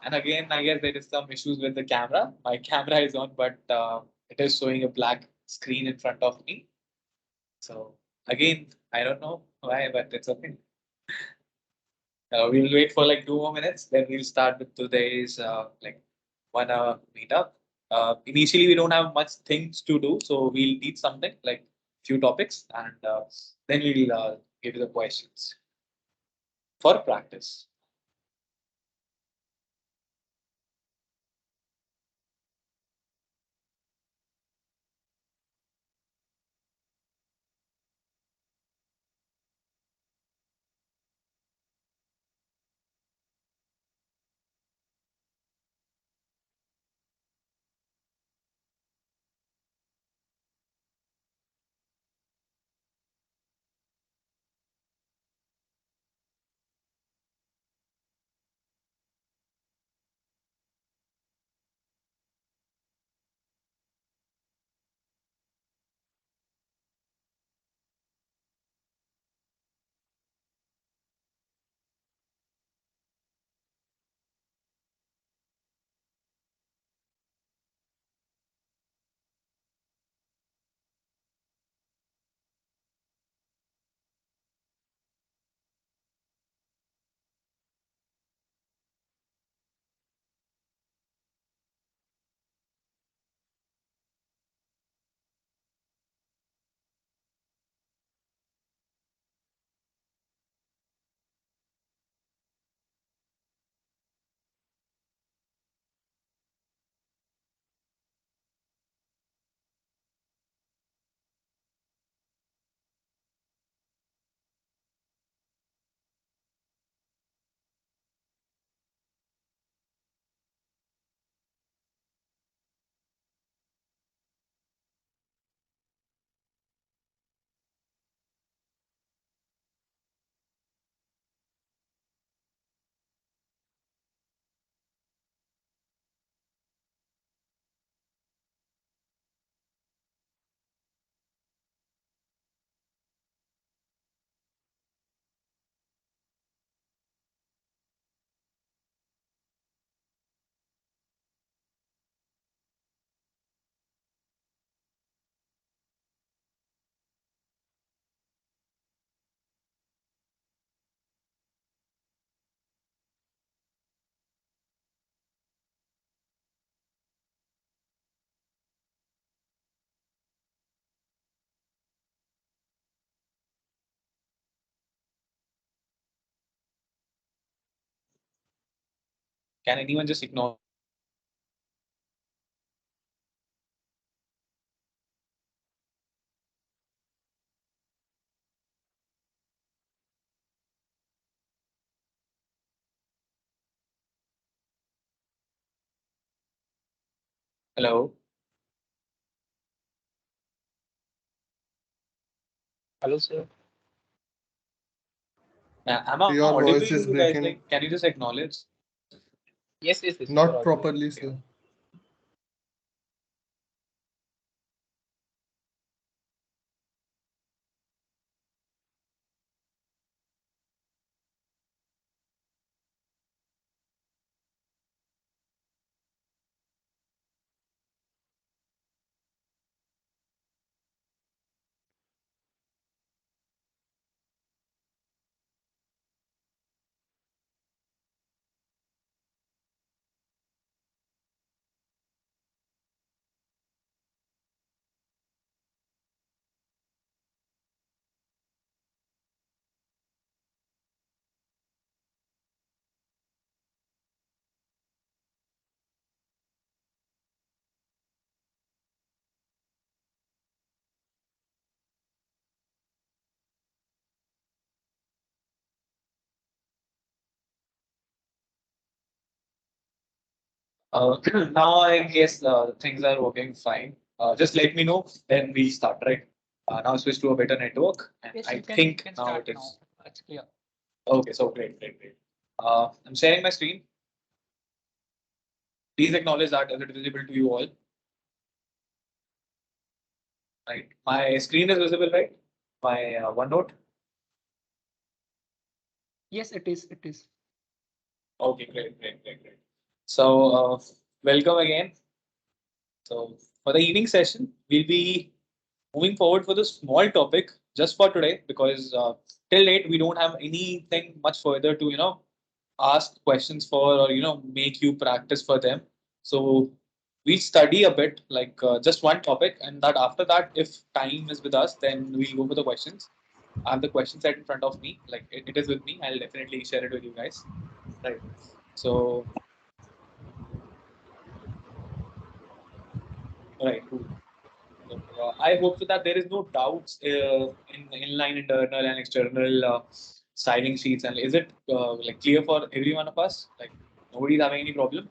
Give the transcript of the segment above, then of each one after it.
And again, I guess there is some issues with the camera. My camera is on, but it is showing a black screen in front of me. So again, I don't know why, but it's okay. We'll wait for like 2 more minutes, then we'll start with today's like 1 hour meetup. Initially, we don't have much things to do, so we'll teach something like few topics, and then we'll give you the questions for practice. Can anyone just ignore? Hello. Hello, sir. Am I Your audible to voice is you guys? breaking. Like, can you just acknowledge? Yes, you are Not audible. properly, sir. Now I guess things are working fine. Just let me know, then we'll start, right? Now switch to a better network, and Yes, I you think can now start it is. now. It's clear. Okay, so great, great, great. I'm sharing my screen. Please acknowledge that as it is visible to you all. Right. My screen is visible, right? My OneNote. Yes, it is. It is. Okay, great, great, great, great. Welcome again. So, for the evening session, we'll be moving forward for the small topic just for today because till date we don't have anything much further to ask questions for or make you practice for them. So we study a bit like just one topic, and that after that, if time is with us, then we'll go for the questions. I have the question set in front of me, like it is with me. I'll definitely share it with you guys. Right. So right, cool. So, I hope so that there is no doubts in inline, internal, and external styling sheets. And is it like clear for every one of us? Like nobody's having any problem.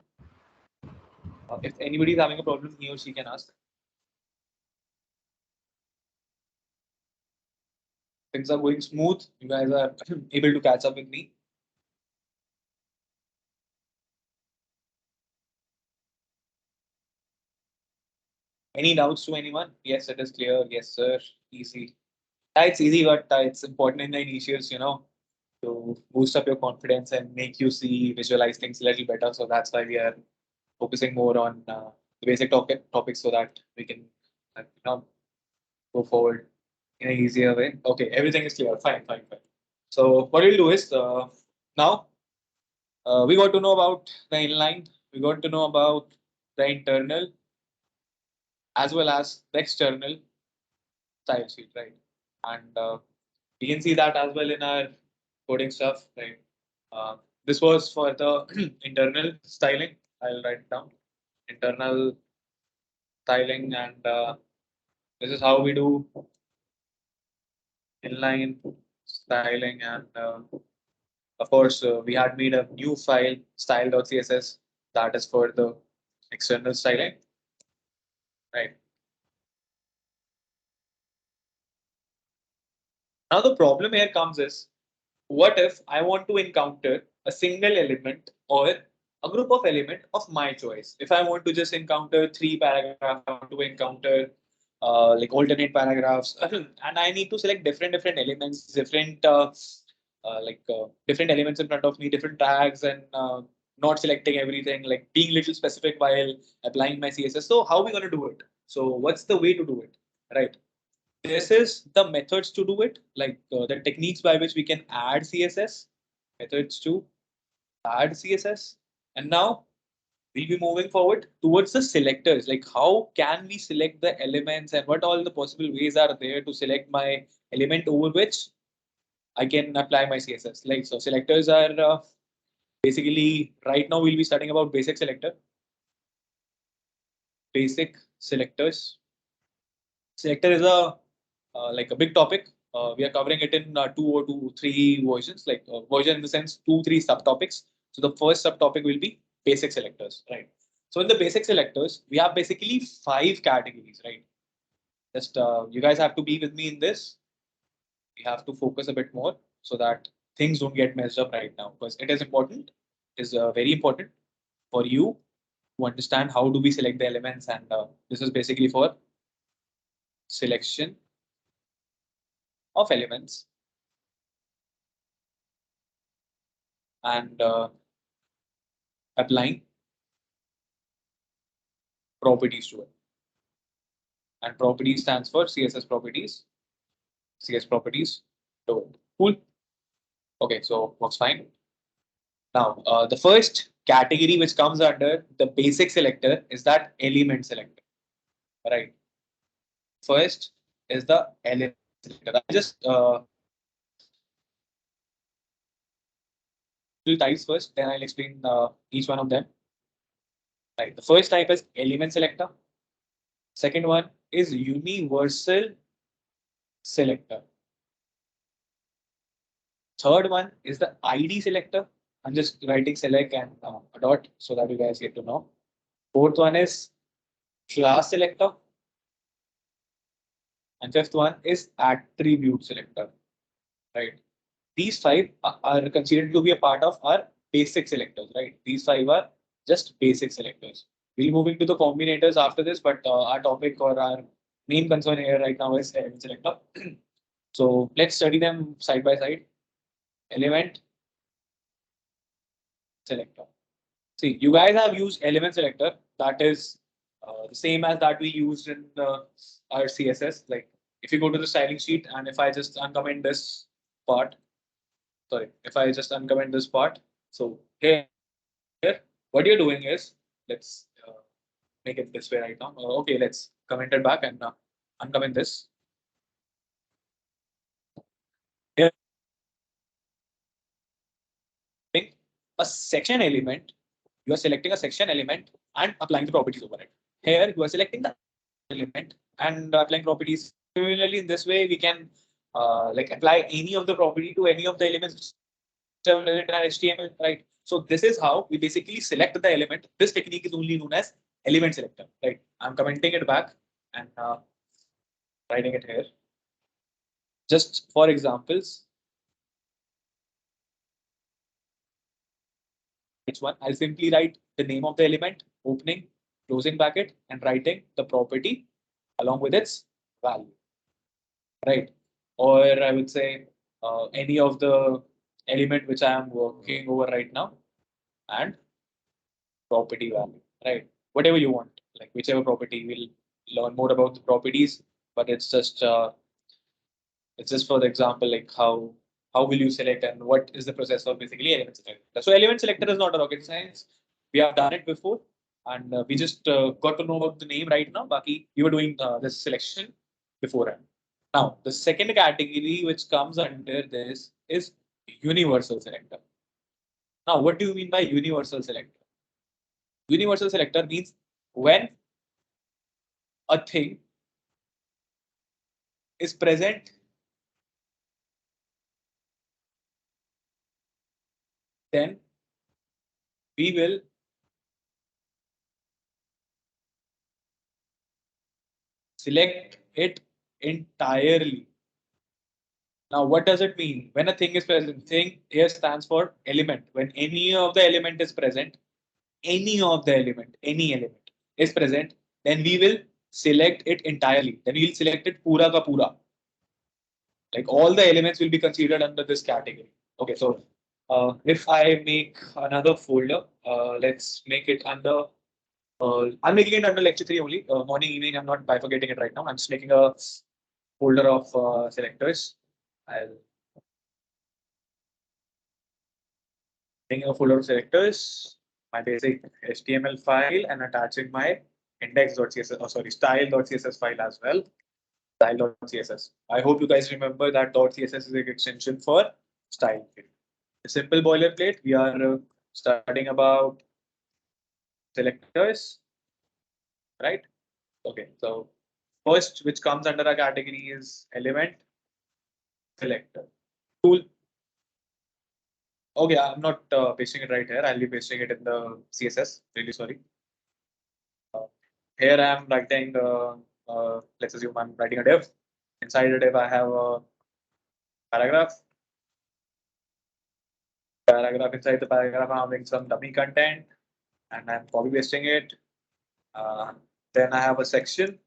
If anybody is having a problem, he or she can ask. Things are going smooth. You guys are able to catch up with me. Any doubts to anyone? Yes, it is clear. Yes, sir. Easy. Yeah, it's easy, but it's important in the initials, to boost up your confidence and make you see, visualize things a little better. So that's why we are focusing more on the basic topics so that we can, go forward in an easier way. Okay, everything is clear. Fine, fine, fine. So what we'll do is now we got to know about the inline, we got to know about the internal as well as the external style sheet, right? And we can see that as well in our coding stuff, right? This was for the internal styling. I'll write it down. Internal styling, and this is how we do inline styling. And of course, we had made a new file, style.css, that is for the external styling, right? Now the problem here comes is, what if I want to encounter a single element or a group of element of my choice? If I want to just encounter three paragraphs, I want to encounter like alternate paragraphs, and I need to select different elements, different elements in front of me, different tags, and not selecting everything, like being little specific while applying my CSS. So how are we going to do it? So what's the way to do it, right? This is the methods to do it, like the techniques by which we can add CSS, methods to add CSS. And now we'll be moving forward towards the selectors, like how can we select the elements and what all the possible ways are there to select my element over which I can apply my CSS. Like, so selectors are basically, right now we'll be studying about basic selector, basic selectors. Selector is a like a big topic. We are covering it in two or two, three versions, like version in the sense two, three subtopics. So the first subtopic will be basic selectors, right? So in the basic selectors, we have basically five categories, right? Just you guys have to be with me in this. We have to focus a bit more so that things don't get messed up right now, because it is important. It is very important for you to understand how do we select the elements, and this is basically for selection of elements and applying properties to it. And property stands for CSS properties, CS properties to it. Cool. Okay, so works fine. Now, the first category which comes under the basic selector is that element selector, right? First is the element selector. I just types first, then I'll explain each one of them. Right. The first type is element selector. Second one is universal selector. Third one is the ID selector. I'm just writing select and a dot so that you guys get to know. Fourth one is class selector. And fifth one is attribute selector. Right. These five are considered to be a part of our basic selectors. Right. These five are just basic selectors. We'll move into the combinators after this, but our topic or our main concern here right now is element selector. So let's study them side by side. Element selector. See, you guys have used element selector. That is the same as that we used in our CSS. Like if you go to the styling sheet and if I just uncomment this part, sorry, if I just uncomment this part, so here, what you're doing is, let's make it this way right now. Okay, let's comment it back and uncomment this. Here, a section element, you are selecting a section element and applying the properties over it. Here, you are selecting the element and applying properties. Similarly, in this way, we can like apply any of the property to any of the elements in our HTML, right? So this is how we basically select the element. This technique is only known as element selector, right? I'm commenting it back and writing it here. Just for examples, each one, I'll simply write the name of the element, opening, closing bracket, and writing the property along with its value, right? Or I would say any of the element which I am working over right now and property value, right? Whatever you want, like whichever property, we'll learn more about the properties, but it's just for the example, like how will you select and what is the process of basically element selector. So element selector is not a rocket science. We have done it before, and we just got to know about the name right now. Baki, you were doing this selection beforehand. Now, the second category which comes under this is universal selector. Now, what do you mean by universal selector? Universal selector means when a thing is present, then we will select it entirely. Now, what does it mean? When a thing is present, thing here stands for element. When any of the element is present, any element is present, then we will select it entirely. Then we will select it pura ka pura. Like all the elements will be considered under this category. Okay, so if I make another folder, let's make it under. I'm making it under lecture 3 only. Morning, evening. I'm not bifurcating it right now. I'm just making a folder of selectors. I'll making a folder of selectors, my basic HTML file, and attaching my index.css, oh sorry, style.css file as well. Style.css. I hope you guys remember that .css is an extension for style. A simple boilerplate. We are studying about selectors, right? Okay, so first, which comes under a category is element selector. Cool. Okay, I'm not pasting it right here. I'll be pasting it in the CSS. Really sorry. Here I am writing, let's assume I'm writing a div. Inside a div, I have a paragraph. Inside the paragraph, I'm having some dummy content and I'm copy pasting it. Then I have a section.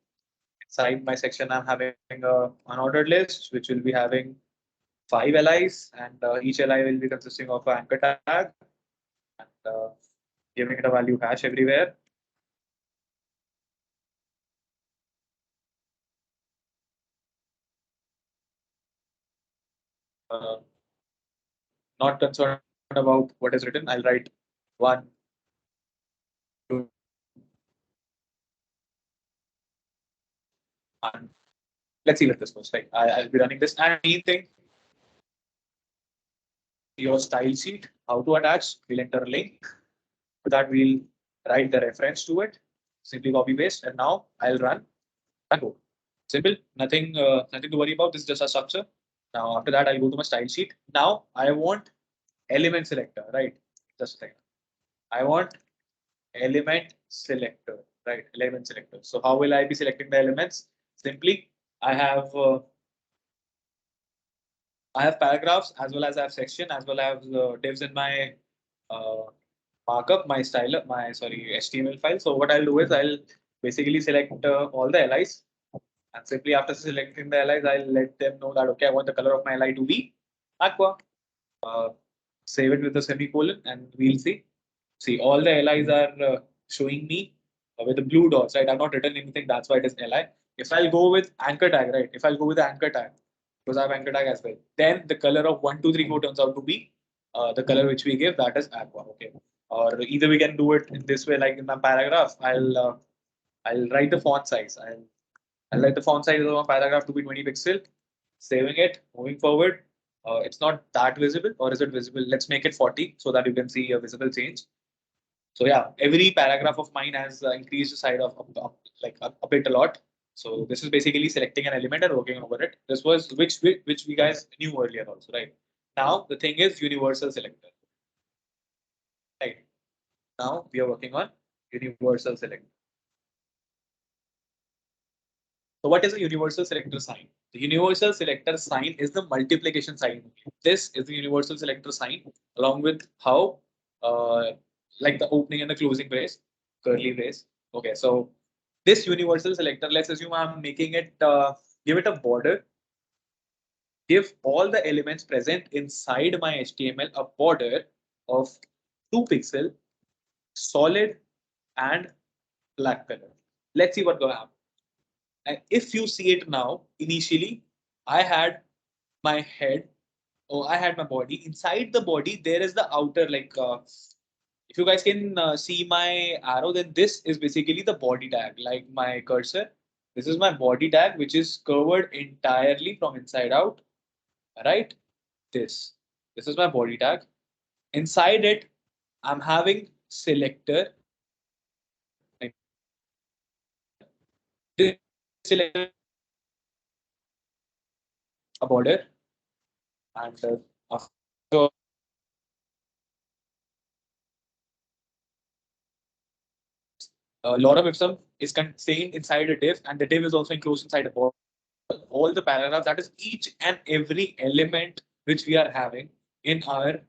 Inside my section, I'm having a unordered list, which will be having 5 LIs, and each LI will be consisting of an anchor tag and giving it a value hash everywhere. Not concerned about what is written. I'll write 1, 2, and let's see what this goes. Like I'll be running this. And main thing, your style sheet, how to attach. We'll enter a link. For that, we'll write the reference to it. Simply copy paste, and now I'll run and go. Simple. Nothing to worry about. This is just a structure. Now after that, I'll go to my style sheet. Now I want element selector, right? Just a second. I want element selector, right? Element selector. So how will I be selecting the elements? Simply, I have paragraphs as well as I have section as well as divs in my markup, my style, my HTML file. So what I'll do is I'll basically select all the LIs, and simply after selecting the LIs, I'll let them know that okay, I want the color of my LI to be aqua. Save it with a semicolon, and we'll see. See, all the LIs are showing me with the blue dots, right? I've not written anything. That's why it is LI. If I'll go with anchor tag, right? If I'll go with the anchor tag, because I have anchor tag as well, then the color of 1, 2, 3, 4 turns out to be the color which we give, that is aqua. Okay. Or either we can do it in this way, like in my paragraph, I'll write the font size. I'll write the font size of my paragraph to be 20 pixel, saving it, moving forward. It's not that visible, or is it visible? Let's make it 40 so that you can see a visible change. So yeah, every paragraph of mine has increased the size of like a bit a lot. So this is basically selecting an element and working over it. This was which we guys knew earlier also, right? Now the thing is universal selector. Right. Now we are working on universal selector. So what is a universal selector sign? The universal selector sign is the multiplication sign. This is the universal selector sign along with how like the opening and the closing brace, curly brace. Okay, so this universal selector, let's assume I'm making it, give it a border, give all the elements present inside my HTML a border of 2 pixel, solid and black color. Let's see what going to happen. And if you see it now, initially, I had my head, or I had my body. Inside the body, there is the outer, like, if you guys can see my arrow, then this is basically the body tag, like my cursor. This is my body tag, which is covered entirely from inside out, right? This is my body tag. Inside it, I'm having selector. This selector a border, and after lorem is contained inside a div, and the div is also enclosed inside a body. All the paragraphs, that is each and every element which we are having in our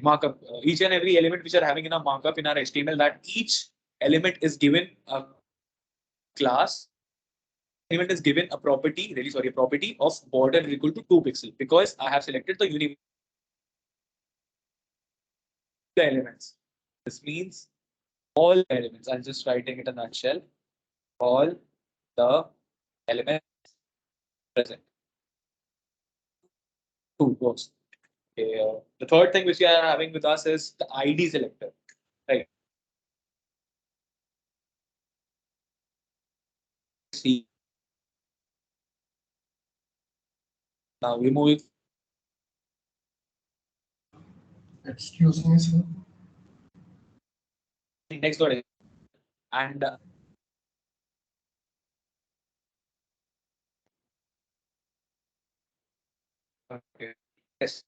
markup, each and every element which are having in our markup in our HTML, that each element is given a class. Element is given a property, really sorry, a property of border equal to 2 pixel, because I have selected the universal elements. This means all elements. I'm just writing it in a nutshell. All the elements present. Two works. Okay, the third thing which we are having with us is the ID selector. Right. See. Now we move. Excuse me, sir. Next one. And okay. Yes.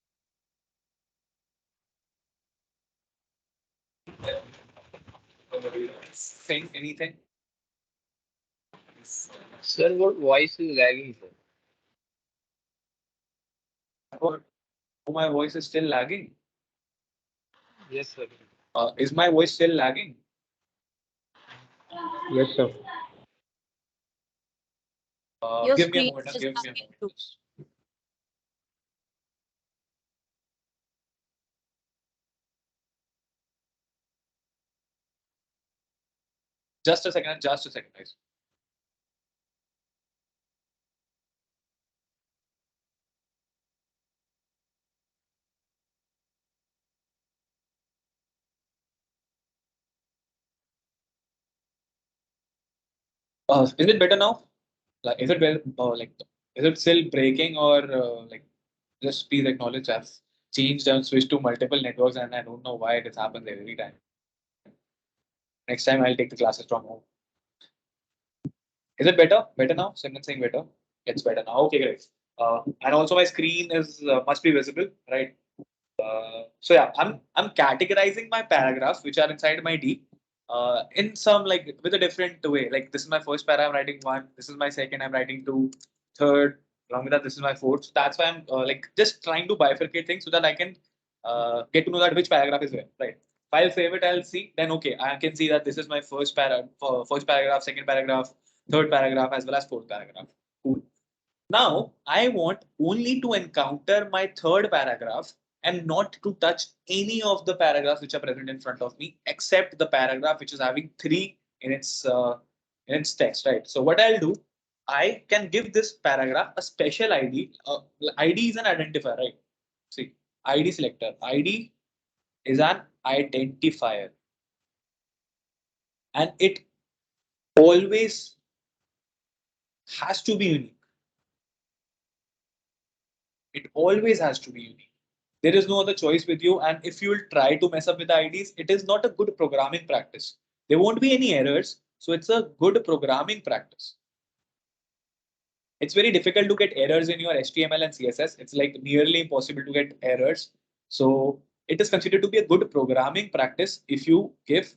Saying anything? Sir, what voice is lagging, sir? Oh, my voice is still lagging. Yes, sir. Is my voice still lagging? Yes, sir. Your Give me a screen moment. is Give me a lagging moment. too. Just a second. Just a second, guys. Is it better now? Like, is it well? Like, is it still breaking, or like? Just please acknowledge I've changed and switched to multiple networks, and I don't know why this happens every time. Next time I'll take the classes from home. Is it better? Better now? Someone saying better? It's better now. Okay, great. And also my screen is must be visible, right? So yeah, I'm categorizing my paragraphs which are inside my D in some like with a different way. Like this is my first paragraph, I'm writing one. This is my second, I'm writing two. Third, along with that, this is my fourth. So that's why I'm like just trying to bifurcate things so that I can get to know that which paragraph is where, right? If I'll save it, I'll see. Then okay, I can see that this is my first paragraph, second paragraph, third paragraph, as well as fourth paragraph. Cool. Now I want only to encounter my third paragraph and not to touch any of the paragraphs which are present in front of me, except the paragraph which is having 3 in its text, right? So what I'll do, I can give this paragraph a special ID. ID is an identifier, right? See, ID selector. ID is an identifier, and it always has to be unique. It always has to be unique. There is no other choice with you. And if you will try to mess up with the IDs, it is not a good programming practice. There won't be any errors. So it's a good programming practice. It's very difficult to get errors in your HTML and CSS. It's like nearly impossible to get errors. So it is considered to be a good programming practice if you give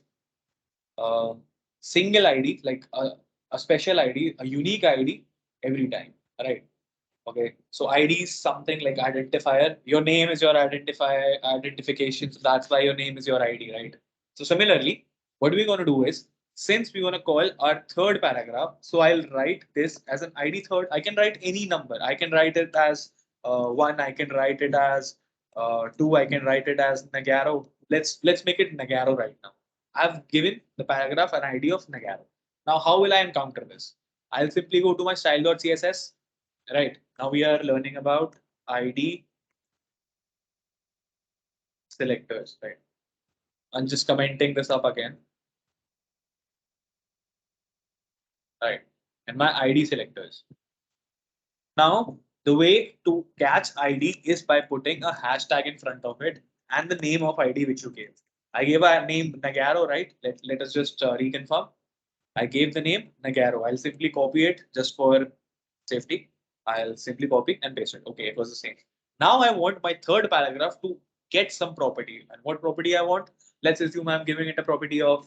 a single ID, like a special ID, a unique ID every time, right? Okay, so ID is something like identifier. Your name is your identification. So that's why your name is your ID, right? So similarly, what we're going to do is, since we're going to call our third paragraph, so I'll write this as an ID third. I can write any number. I can write it as 1. I can write it as 2. I can write it as Nagarro. Let's make it Nagarro right now. I've given the paragraph an ID of Nagarro. Now, how will I encounter this? I'll simply go to my style.css. Right. Now we are learning about ID selectors, right? I'm just commenting this up again. Right. And my ID selectors. Now, the way to catch ID is by putting a hashtag in front of it and the name of ID which you gave. I gave a name Nagarro, right? Let us just reconfirm. I gave the name Nagarro. I'll simply copy it just for safety. I'll simply copy and paste it. Okay, it was the same. Now I want my third paragraph to get some property. And what property I want? Let's assume I'm giving it a property of,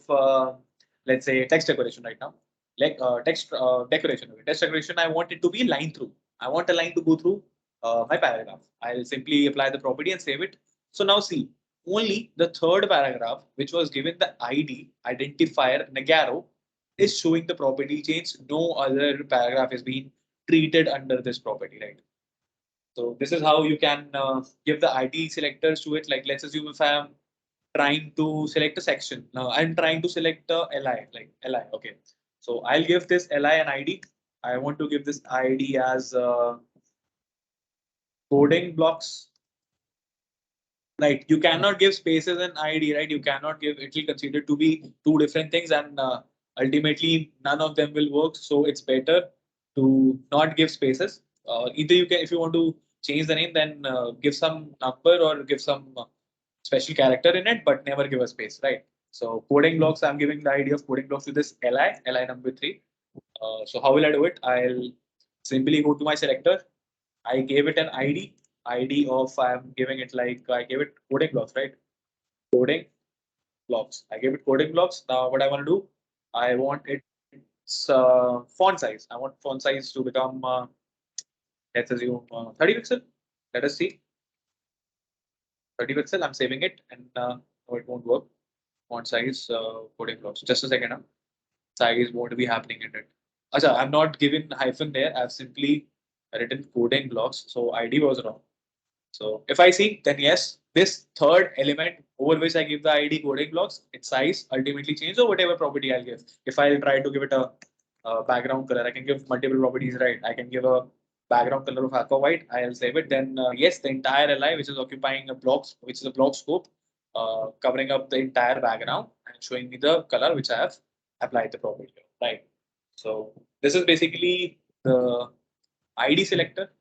let's say, text decoration right now. Like text decoration. Okay. Text decoration, I want it to be line through. I want a line to go through my paragraph. I'll simply apply the property and save it. So now see, only the third paragraph, which was given the ID identifier Nagarro, is showing the property change. No other paragraph is being treated under this property, right? So this is how you can give the ID selectors to it. Like let's assume if I am trying to select a section. Now I'm trying to select a LI, like LI. Okay. So I'll give this LI an ID. I want to give this ID as coding blocks. Right. You cannot give spaces and ID, right? You cannot give, it will consider to be two different things, and ultimately none of them will work. So it's better to not give spaces. Either you can, if you want to change the name, then give some number or give some special character in it, but never give a space, right? So coding blocks, I'm giving the idea of coding blocks to this li number 3. So how will I do it? I'll simply go to my selector. I gave it an ID of, I'm giving it like, I gave it coding blocks, right? Coding blocks. I gave it coding blocks. Now what I want to do, I want its font size. I want font size to become, let's assume 30 pixel. Let us see. 30 pixel. I'm saving it, and no, it won't work. Font size, coding blocks. Just a second. Size won't be happening in it. Acha, I'm not given hyphen there. I've simply written coding blocks. So ID was wrong. So if I see, then yes, this third element over which I give the ID coding blocks, its size ultimately changes or whatever property I'll give. If I'll try to give it a background color, I can give multiple properties, right? I can give a background color of aqua white. I'll save it. Then yes, the entire LI, which is occupying a blocks, which is a block scope, covering up the entire background and showing me the color which I have applied the property, right? So this is basically the ID selector.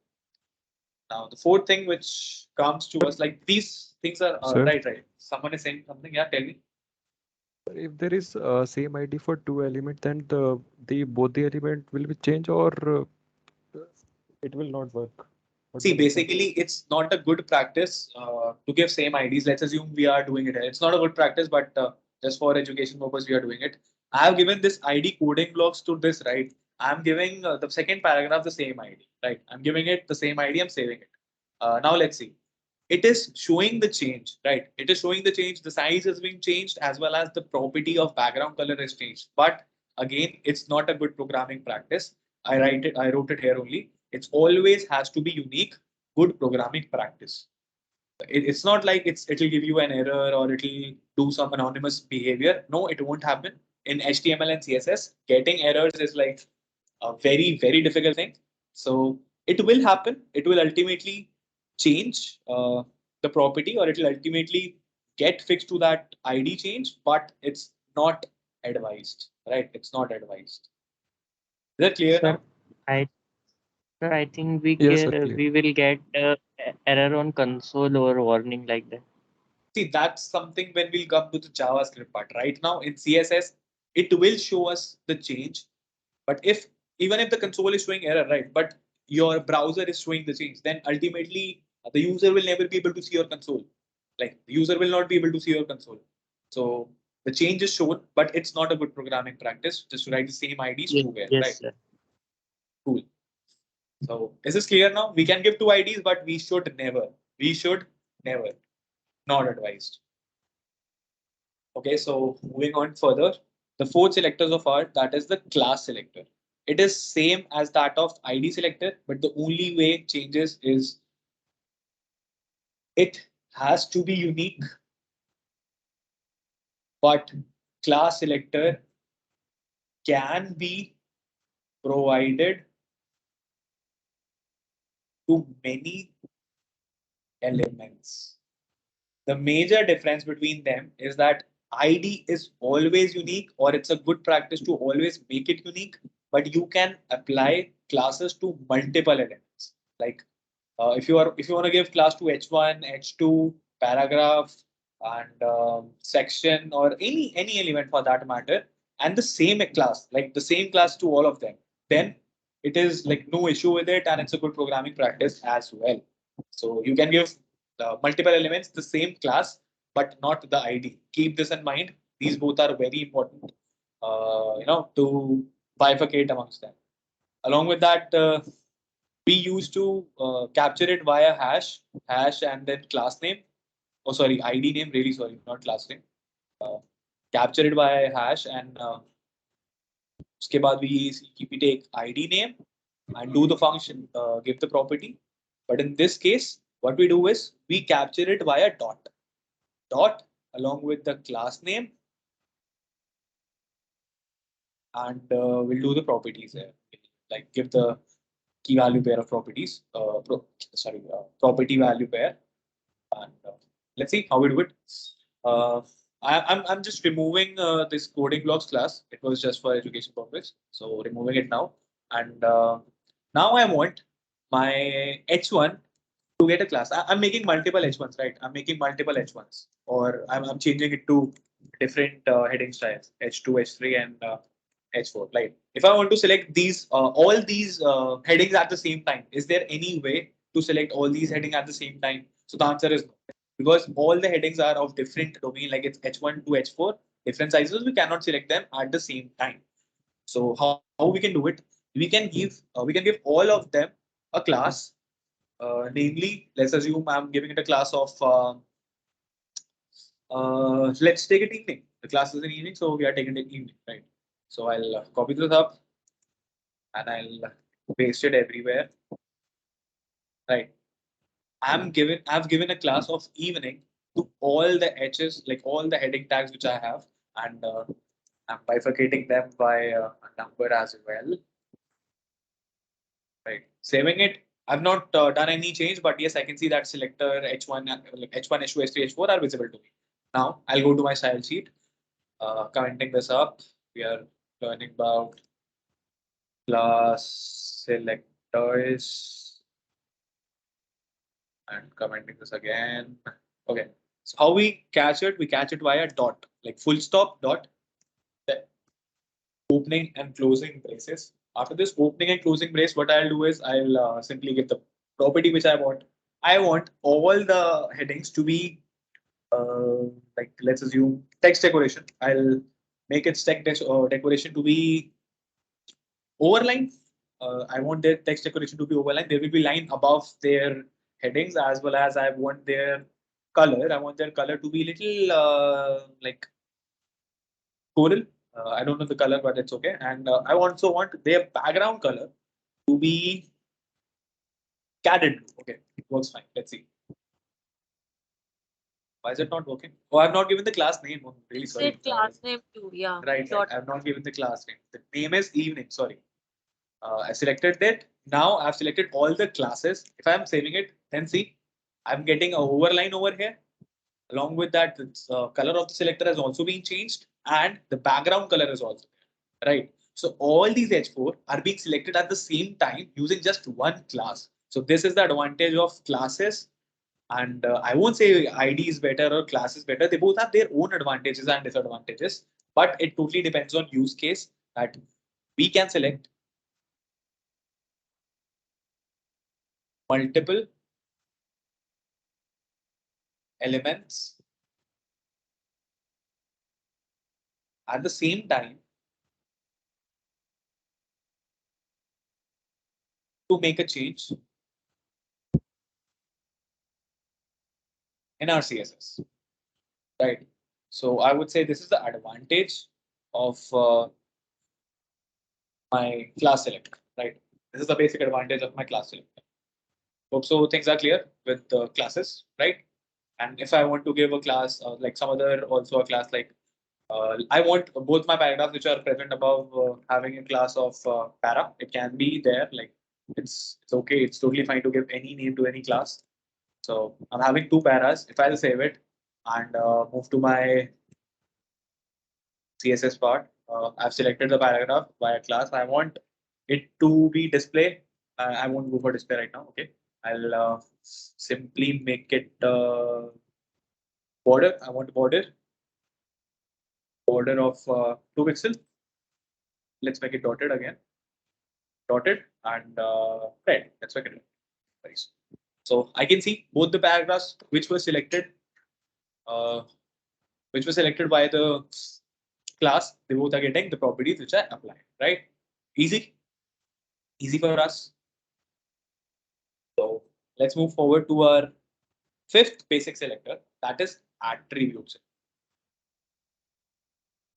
Now, the fourth thing which comes to us, like these things are Sir, right. Someone is saying something. Yeah, tell me. if there is same ID for two elements, then the both the element will be changed or it will not work. What See, will happen? basically, it's not a good practice to give same IDs. Let's assume we are doing it. It's not a good practice, but just for education purpose, we are doing it. I have given this ID coding blocks to this, right? I'm giving the second paragraph the same ID, right? I'm giving it the same ID. I'm saving it. Now let's see. It is showing the change, right? It is showing the change. The size is being changed as well as the property of background color is changed. But again, it's not a good programming practice. I wrote it here only. It always has to be unique, good programming practice. It's not like it'll give you an error or it'll do some anonymous behavior. No, it won't happen. In HTML and CSS, getting errors is like a very, very difficult thing. So it will happen. It will ultimately change the property, or it will ultimately get fixed to that ID change, but it's not advised, right? It's not advised. Is that clear Sir, now? I sir, I think Yes, sir, clear. we will get error on console or warning like that. See, that's something when we'll come to the JavaScript part. Right now in CSS, it will show us the change. But if even if the console is showing error, right, but your browser is showing the change, then ultimately the user will never be able to see your console. Like the user will not be able to see your console. So the change is shown, but it's not a good programming practice just to write the same IDs Yes, to where, yes, right? sir. Cool. So is this clear now? We can give two IDs, but we should never, not advised. Okay, so moving on further, the fourth selectors of R, that is the class selector. It is same as that of ID selector, but the only way it changes is it has to be unique, but class selector can be provided to many elements. The major difference between them is that ID is always unique, or it's a good practice to always make it unique, but you can apply classes to multiple elements. Like if you want to give class to H1, H2, paragraph, and section, or any element for that matter, and the same class, like the same class to all of them, then it is like no issue with it, and it's a good programming practice as well. So you can give multiple elements the same class, but not the ID. Keep this in mind. These both are very important, to bifurcate amongst them. Along with that, we used to capture it via hash and then class name. Oh, sorry, ID name. Really sorry, not class name. Capture it via hash, and उसके बाद we take ID name and do the function, give the property. But in this case, what we do is we capture it via dot along with the class name, and we'll do the properties there. Like give the key value pair of properties, property value pair, and let's see how we do it. Uh, I'm just removing this coding blocks class. It was just for education purpose, so removing it now. And now I want my H1 to get a class. I'm making multiple H1s, right? I'm making multiple H1s, or I'm changing it to different heading styles, H2, H3, and H4. Like if I want to select these all these headings at the same time, is there any way to select all these headings at the same time? So the answer is no, because all the headings are of different domain, like it's H1 to H4, different sizes. We cannot select them at the same time. So how we can do it? We can give all of them a class. Namely, let's assume I'm giving it a class of let's take it evening. The class is in evening, so we are taking it evening, right? So I'll copy this up and I'll paste it everywhere, right? I've given a class of evening to all the H's, like all the heading tags which I have, and I'm bifurcating them by a number as well, right? Saving it. I've not done any change, but yes, I can see that selector H1, like H1, H2, H3, H4 are visible to me. Now I'll go to my style sheet, commenting this up. We are learning about class selectors and commenting this again. Okay. So how we catch it? We catch it via dot, like full stop dot, opening and closing braces. After this opening and closing brace, what I'll do is I'll simply give the property which I want. I want all the headings to be like, let's assume text decoration. I'll make its decoration to be overline. I want their text decoration to be overline. There will be line above their headings, as well as I want their color. I want their color to be little like coral. I don't know the color, but it's okay. And I also want their background color to be cadent blue. Okay, it works fine. Let's see. Why is it not working? Oh, I've not given the class name. I'm really It sorry. said class name too. Yeah. Right. Dot. I've not given the class name. The name is evening. Sorry. I selected that. Now I've selected all the classes. If I'm saving it, then see, I'm getting a overline over here. Along with that, the color of the selector has also been changed, and the background color is also there, right? So all these H4 are being selected at the same time using just one class. So this is the advantage of classes. And I won't say ID is better or class is better. They both have their own advantages and disadvantages, but it totally depends on use case that we can select multiple elements at the same time to make a change in our CSS, right? So I would say this is the advantage of my class select, right? This is the basic advantage of my class select. Hope so things are clear with the classes, right? And if I want to give a class like some other also a class like I want both my paragraphs which are present above having a class of para. It can be there, like it's okay. It's totally fine to give any name to any class. So I'm having two paras. If I'll save it and move to my CSS part, I've selected the paragraph by a class. I want it to be display. I won't go for display right now. Okay, I'll simply make it border. I want border of 2 pixel. Let's make it dotted again. Dotted and red. Let's make it red. Nice. So I can see both the paragraphs uh, which were selected by the class. They both are getting the properties which are applied. Right? Easy, easy for us. So let's move forward to our fifth basic selector. That is attributes.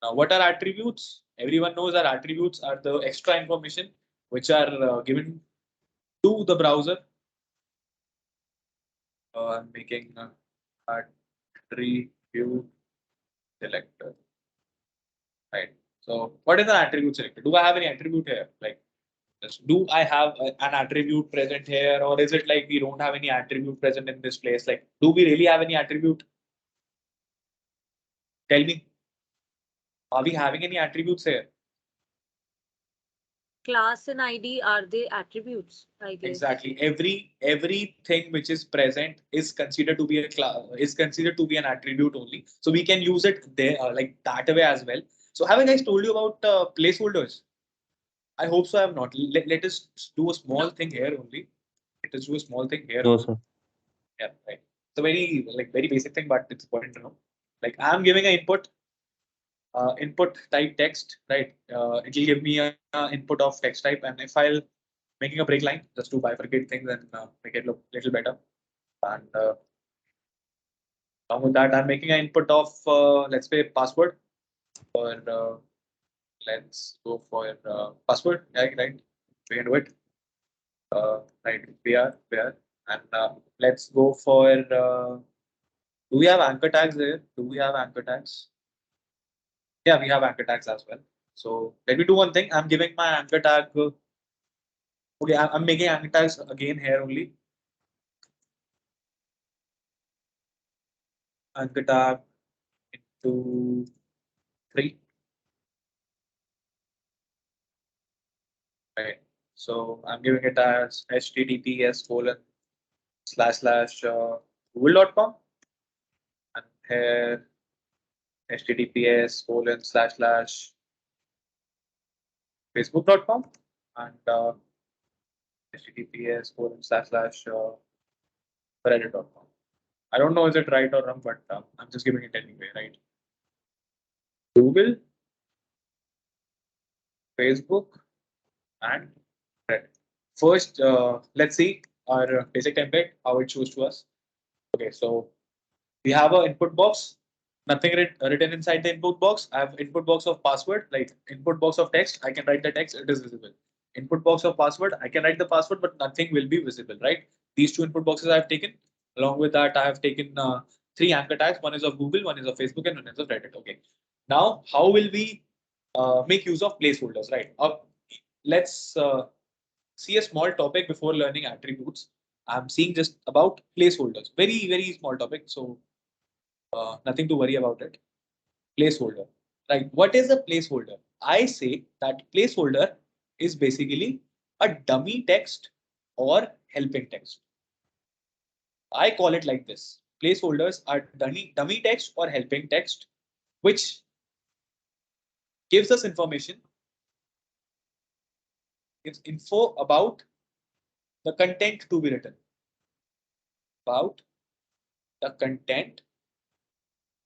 Now, what are attributes? Everyone knows that attributes are the extra information which are given to the browser. I'm making attribute selector. Right. So what is an attribute selector? Do I have any attribute here? Like, do I have an attribute present here, or is it like we don't have any attribute present in this place? Like, do we really have any attribute? Tell me. Are we having any attributes here? Class and ID are they attributes? I guess. Exactly. Everything which is present is considered to be a class, is considered to be an attribute only. So we can use it there like that way as well. So have I guys told you about placeholders? I hope so. I have not. Let us do a small thing here only. Let us do a small thing here. No, sir. Yeah, right. It's a very basic thing, but it's important to know. Like I'm giving an input type text, right? It will give me a input of text type, and if I'll making a break line just to bifurcate things and make it look a little better. And along with that, I'm making an input of let's say password, or let's go for password. Yeah, right. We can do it. Right. We are, and let's go for. Do we have anchor tags there? Do we have anchor tags? Yeah, we have anchor tags as well. So let me do one thing. I'm giving my anchor tag. Okay, I'm making anchor tags again here only. Anchor tag into 3. Right. So I'm giving it as https://google.com, and here https://facebook.com, and https://reddit.com. I don't know is it right or wrong, but I'm just giving it anyway, right? Google, Facebook, and Reddit. First, let's see our basic template, how it shows to us. Okay, so we have an input box, nothing written inside the input box. I have input box of password, like input box of text. I can write the text, it is visible. Input box of password, I can write the password, but nothing will be visible, right? These two input boxes I have taken. Along with that, I have taken three anchor tags. One is of Google, one is of Facebook, and one is of Reddit. Okay. Now, how will we make use of placeholders, right? Let's see a small topic before learning attributes. I'm seeing just about placeholders. Very, very small topic. So nothing to worry about it. Placeholder. Right. What is a placeholder? I say that placeholder is basically a dummy text or helping text. I call it like this. Placeholders are dummy text or helping text, which gives us information. It's info about the content to be written. About the content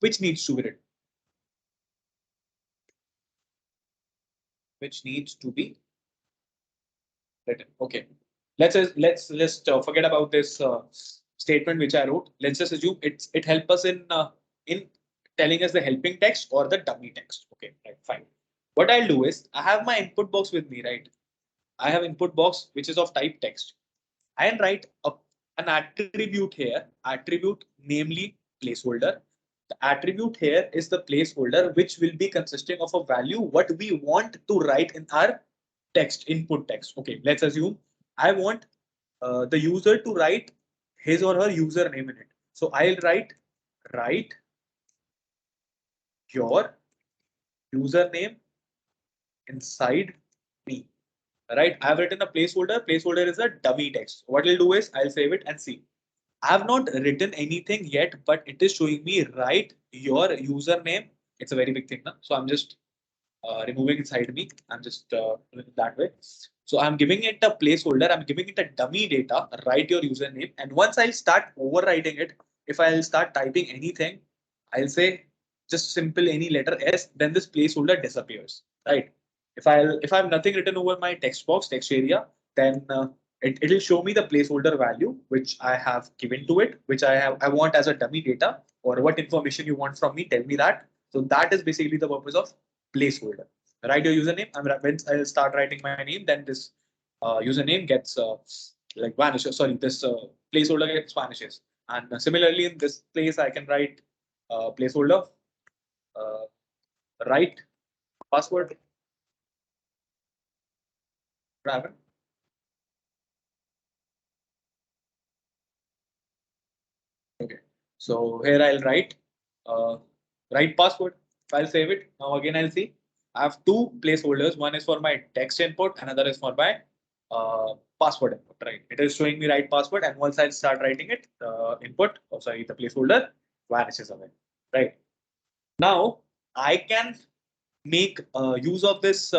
which needs to be written. Which needs to be written. Okay. Let's just forget about this statement which I wrote. Let's just assume it helps us in telling us the helping text or the dummy text. Okay, right, fine. What I'll do is I have my input box with me, right? I have input box which is of type text. I'll write an attribute here, attribute namely placeholder. The attribute here is the placeholder which will be consisting of a value what we want to write in our text, input text. Okay, let's assume I want the user to write his or her username in it. So I'll write your username inside me. Right? I've written a placeholder. Placeholder is a dummy text. What I'll do is I'll save it and see. I have not written anything yet, but it is showing me write your username. It's a very big thing now. So I'm just removing inside me. I'm just doing it that way. So I'm giving it a placeholder. I'm giving it a dummy data. Write your username. And once I'll start overwriting it, if I'll start typing anything, I'll say just simple any letter S, then this placeholder disappears. Right. If I have nothing written over my text box, text area, then it'll show me the placeholder value which I have given to it, which I want as a dummy data, or what information you want from me, tell me that. So that is basically the purpose of placeholder. Write your username. When I'll start writing my name, then this username gets like vanishes. Sorry, this placeholder gets vanishes. And similarly, in this place, I can write placeholder, uh, write password. What happened? Okay. So here I'll write password. If I'll save it. Now again I'll see. I have two placeholders. One is for my text input, another is for my password input. Right. It is showing me right password, and once I start writing it, input, oh sorry, the placeholder vanishes away. Right. Now I can make use of this.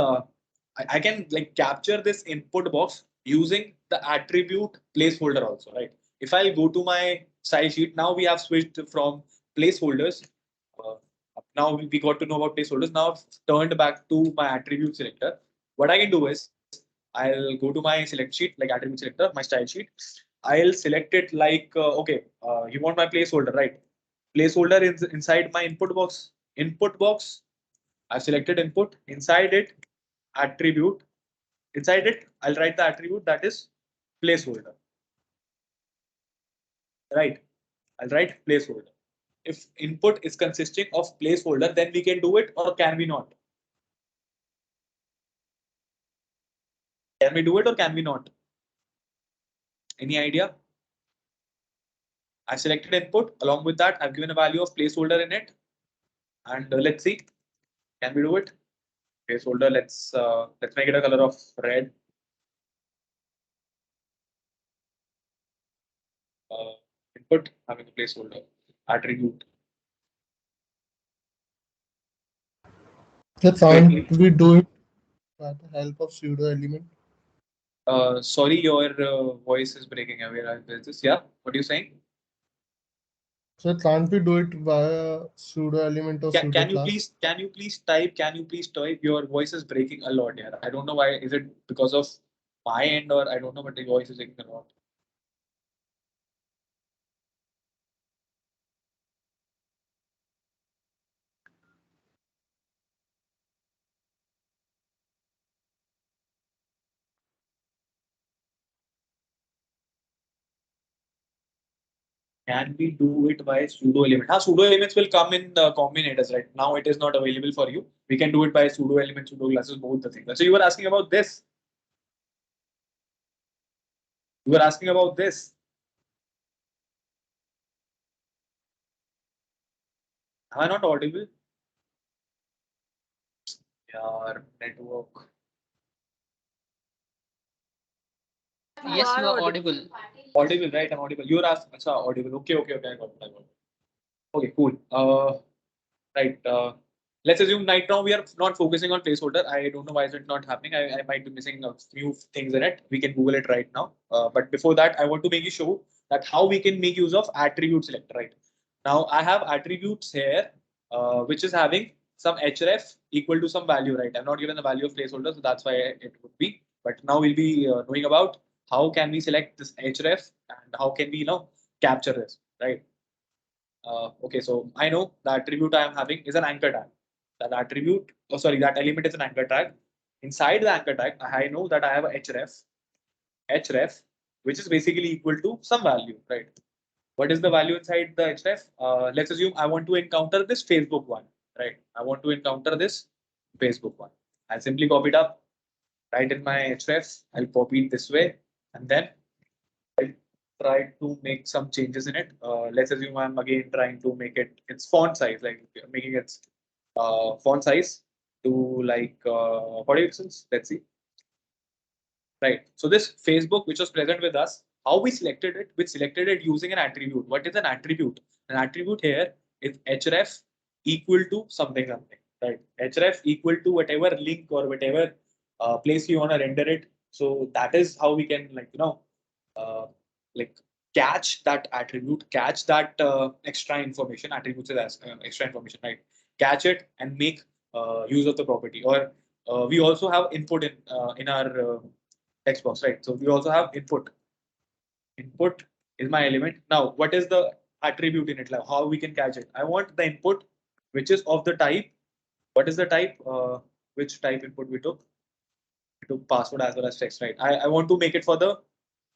I can like capture this input box using the attribute placeholder also, right? If I go to my style sheet, now we have switched from placeholders. Uh, Now we got to know about placeholders. Now I've turned back to my attribute selector. What I can do is I'll go to my select sheet, like attribute selector, my style sheet. I'll select it like, okay, you want my placeholder, right? Placeholder is inside my input box. Input box, I've selected input. Inside it, attribute. Inside it, I'll write the attribute that is placeholder. Right. I'll write placeholder. If input is consisting of placeholder, then we can do it, or can we not? Can we do it or can we not? Any idea? I selected input. Along with that, I've given a value of placeholder in it. And let's see, can we do it? Placeholder. Let's make it a color of red. Input having a placeholder attribute. So can't we do it by the help of pseudo element? Sorry, your voice is breaking away. There's this. Yeah, what are you saying? So can't we do it via pseudo element or pseudo Can you class? please type? Can you please type? Your voice is breaking a lot here. I don't know why. Is it because of my end, or I don't know, but the voice is breaking a lot. Can we do it by pseudo element? Pseudo elements will come in the combinators, right? Now it is not available for you. We can do it by pseudo elements, pseudo classes, both the things. So you were asking about this. You were asking about this. Am I not audible? Your network. Yes, you are audible. Audible, right? I'm audible. You're asking, Acha, audible. Okay. I got it. I got it. Okay, cool. Right. Let's assume right now we are not focusing on placeholder. I don't know why is it not happening. I might be missing a few things in it. We can Google it right now. But before that, I want to make you show that how we can make use of attribute selector. Right now, I have attributes here, which is having some href equal to some value. Right. I'm not given the value of placeholder, so that's why it would be. But now we'll be knowing about how can we select this href and how can we capture this. Right. Okay, so I know the attribute I am having is an anchor tag. That attribute, that element is an anchor tag. Inside the anchor tag, I know that I have a href, which is basically equal to some value, right? What is the value inside the href? Let's assume I want to encounter this Facebook one, right? I want to encounter this Facebook one. I'll simply copy it up, right in my href. I'll copy it this way, and then I'll try to make some changes in it. Let's assume I'm again trying to make it its font size, like making its font size to like 40 pixels. Let's see. Right. So this Facebook, which was present with us, how we selected it? We selected it using an attribute. What is an attribute? An attribute here is href equal to something. Right. Href equal to whatever link or whatever place you want to render it. So that is how we can like catch that attribute, catch that extra information. Attributes is as extra information, right? Catch it and make use of the property. Or we also have input in our text box, right? So we also have input. Input is my element. Now, what is the attribute in it? Like how we can catch it? I want the input which is of the type. What is the type? Which type input we took? We took password as well as text, right? I want to make it for the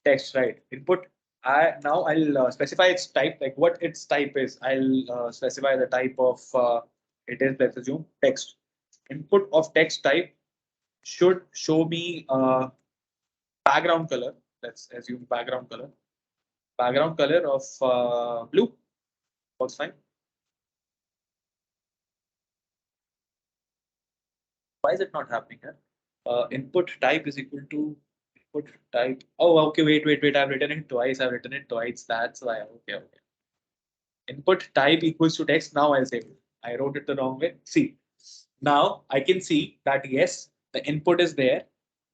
text, right? Input. I'll specify its type, like what its type is. I'll specify the type of it is, let's assume text. Input of text type should show me background color. Let's assume background color. Background color of blue. Works fine. Why is it not happening here? Input type is equal to input type. Oh, okay. Wait. I've written it twice. That's why. Okay. Input type equals to text. Now I'll save it. I wrote it the wrong way. See, now I can see that yes, the input is there,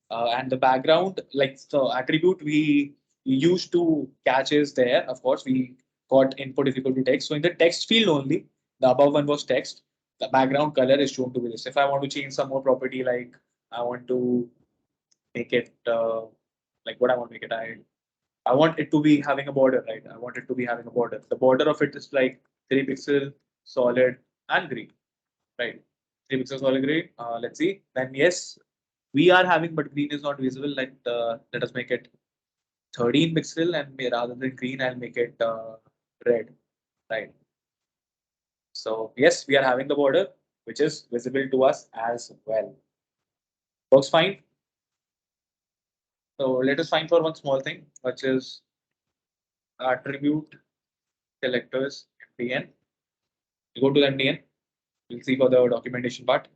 and the background, like the attribute we used to catch is there. Of course, we got input is equal to text. So in the text field only, the above one was text. The background color is shown to be this. If I want to change some more property, like I want to make it like what I want to make it. I want it to be having a border, right? I want it to be having a border. The border of it is like 3 pixel, solid, and green, right? 3 pixel, solid, green. Let's see. Then yes, we are having, but green is not visible. Let us make it 13 pixel, and rather than green, I'll make it red, right? So yes, we are having the border, which is visible to us as well. Works fine. So let us find for one small thing, which is attribute selectors MDN. You go to the MDN, we'll see for the documentation part.